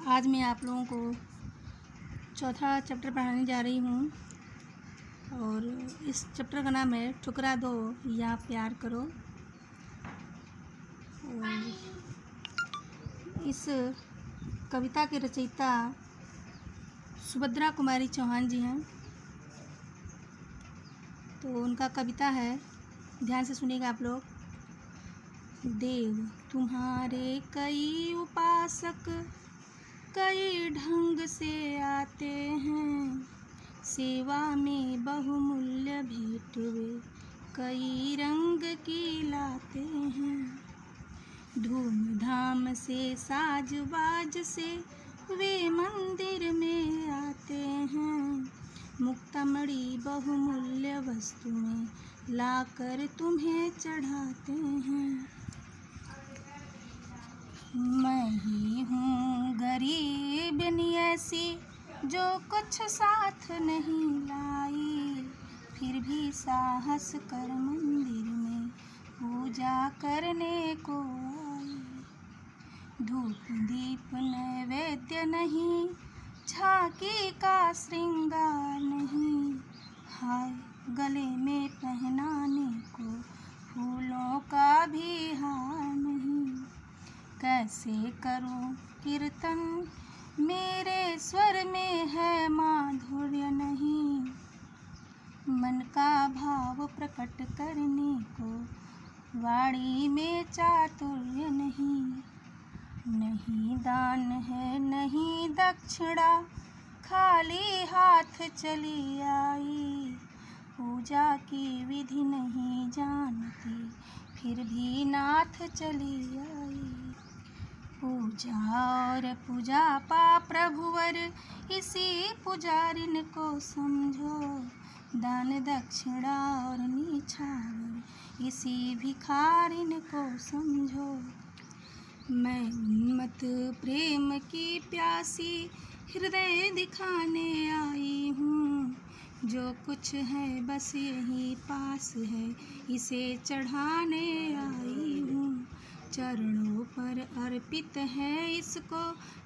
आज मैं आप लोगों को चौथा चैप्टर पढ़ाने जा रही हूँ और इस चैप्टर का नाम है ठुकरा दो या प्यार करो। और इस कविता के रचयिता सुभद्रा कुमारी चौहान जी हैं। तो उनका कविता है, ध्यान से सुनिएगा आप लोग। देव तुम्हारे कई उपासक कई ढंग से आते हैं, सेवा में बहुमूल्य भेंट वे कई रंग की लाते हैं। धूमधाम से साज बाज से वे मंदिर में आते हैं, मुक्तामणि बहुमूल्य वस्तुएं लाकर तुम्हें चढ़ाते हैं। मैं ही हूँ गरीब ऐसी जो कुछ साथ नहीं लाई, फिर भी साहस कर मंदिर में पूजा करने को आई। धूप दीप नैवेद्य नहीं, झांकी का श्रृंगार नहीं, हाय गले में पहनाने को फूलों का भी हार नहीं। कैसे करूं कीर्तन मेरे स्वर में है माधुर्य नहीं, मन का भाव प्रकट करने को वाणी में चातुर्य नहीं। नहीं दान है नहीं दक्षिणा, खाली हाथ चली आई, पूजा की विधि नहीं जानती फिर भी नाथ चली आई। पूजा और पूजा पा प्रभुवर इसी पुजारिन को समझो, दान दक्षिणा और निछावर इसी भिखारिन को समझो। मैं उन्मत्त प्रेम की प्यासी हृदय दिखाने आई हूँ, जो कुछ है बस यही पास है इसे चढ़ाने आई हूँ। चरणों पर अर्पित है इसको,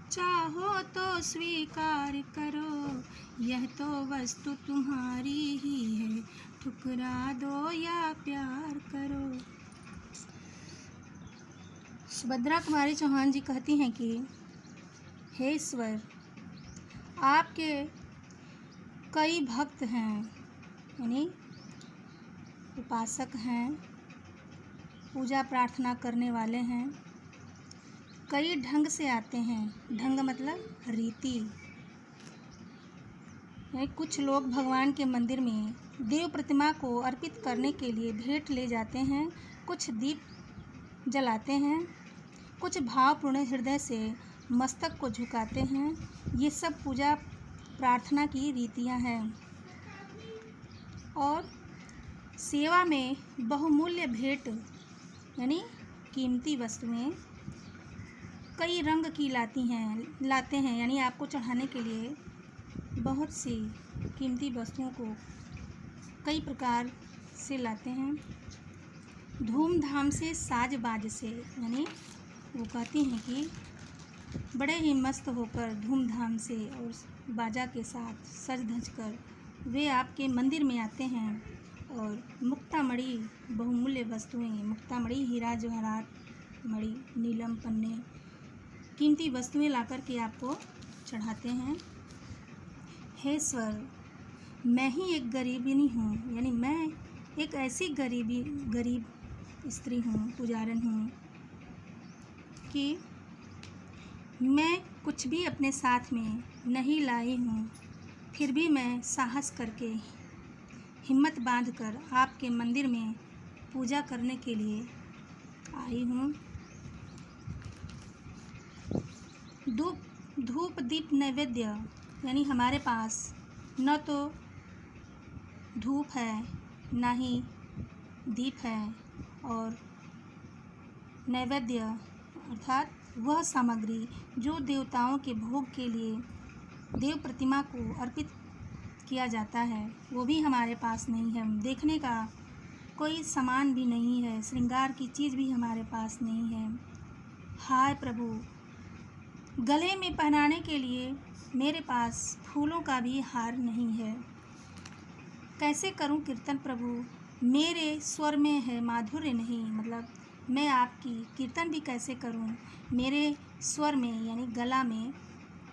चाहो तो स्वीकार करो, यह तो वस्तु तुम्हारी ही है, ठुकरा दो या प्यार करो। सुभद्रा कुमारी चौहान जी कहती हैं कि हे ईश्वर, आपके कई भक्त हैं, यानी उपासक हैं, पूजा प्रार्थना करने वाले हैं, कई ढंग से आते हैं। ढंग मतलब रीति, यानी कुछ लोग भगवान के मंदिर में देव प्रतिमा को अर्पित करने के लिए भेंट ले जाते हैं, कुछ दीप जलाते हैं, कुछ भावपूर्ण हृदय से मस्तक को झुकाते हैं। ये सब पूजा प्रार्थना की रीतियां हैं। और सेवा में बहुमूल्य भेंट यानी कीमती वस्तुएं कई रंग की लाते हैं, यानी आपको चढ़ाने के लिए बहुत सी कीमती वस्तुओं को कई प्रकार से लाते हैं। धूमधाम से साज बाज से, यानी वो कहती हैं कि बड़े ही मस्त होकर धूमधाम से और बाजा के साथ सज धज कर वे आपके मंदिर में आते हैं। और मुक्तामणि बहुमूल्य वस्तुएं, मुक्तामणि हीरा जवाहरात मणि नीलम पन्ने कीमती वस्तुएं लाकर के आपको चढ़ाते हैं। हे ईश्वर, मैं ही एक गरीबिनी हूँ, यानी मैं एक ऐसी गरीब स्त्री हूँ, पुजारन हूँ कि मैं कुछ भी अपने साथ में नहीं लाई हूँ, फिर भी मैं साहस करके हिम्मत बांधकर आपके मंदिर में पूजा करने के लिए आई हूँ। धूप दीप नैवेद्य, यानी हमारे पास न तो धूप है ना ही दीप है, और नैवेद्य अर्थात वह सामग्री जो देवताओं के भोग के लिए देव प्रतिमा को अर्पित किया जाता है, वो भी हमारे पास नहीं है। देखने का कोई सामान भी नहीं है, श्रृंगार की चीज़ भी हमारे पास नहीं है। हाय प्रभु, गले में पहनाने के लिए मेरे पास फूलों का भी हार नहीं है। कैसे करूं कीर्तन प्रभु, मेरे स्वर में है माधुर्य नहीं। मतलब मैं आपकी कीर्तन भी कैसे करूं, मेरे स्वर में यानी गला में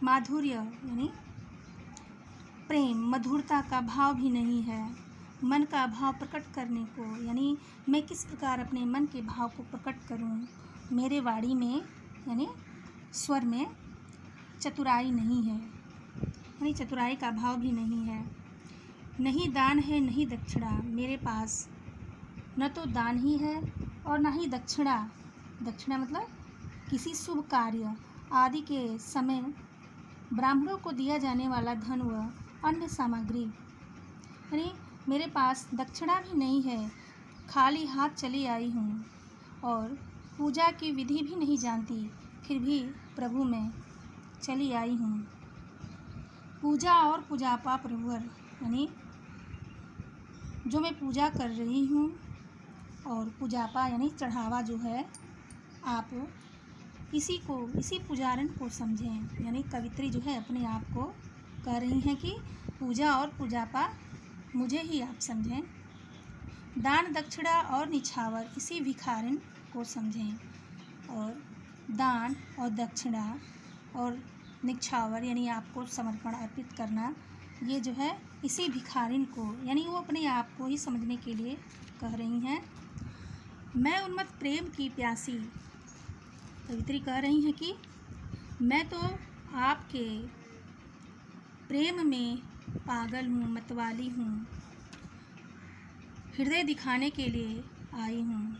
माधुर्य यानी प्रेम मधुरता का भाव भी नहीं है। मन का भाव प्रकट करने को यानी मैं किस प्रकार अपने मन के भाव को प्रकट करूं, मेरे वाणी में यानी स्वर में चतुराई नहीं है, यानी चतुराई का भाव भी नहीं है। नहीं दान है नहीं दक्षिणा, मेरे पास न तो दान ही है और न ही दक्षिणा। दक्षिणा मतलब किसी शुभ कार्य आदि के समय ब्राह्मणों को दिया जाने वाला धन व अन्य सामग्री, यानी मेरे पास दक्षिणा भी नहीं है। खाली हाथ चली आई हूँ और पूजा की विधि भी नहीं जानती, फिर भी प्रभु मैं चली आई हूँ। पूजा और पूजापा प्रभुवर, यानी जो मैं पूजा कर रही हूँ और पूजापा यानी चढ़ावा जो है, आप इसी पुजारन को समझें। यानी कवित्री जो है अपने आप को कह रही हैं कि पूजा और पूजापा मुझे ही आप समझें। दान दक्षिणा और निछावर इसी भिखारिन को समझें। और दान और दक्षिणा और निछावर यानी आपको समर्पण अर्पित करना, ये जो है इसी भिखारिन को यानी वो अपने आप को ही समझने के लिए कह रही हैं। मैं उन्मत्त प्रेम की प्यासी, कवित्री कह रही हैं कि मैं तो आपके प्रेम में पागल हूँ, मतवाली हूँ, हृदय दिखाने के लिए आई हूँ।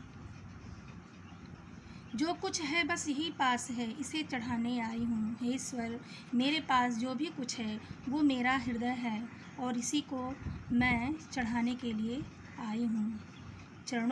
जो कुछ है बस यही पास है, इसे चढ़ाने आई हूँ। हे ईश्वर, मेरे पास जो भी कुछ है वो मेरा हृदय है और इसी को मैं चढ़ाने के लिए आई हूँ। चरणों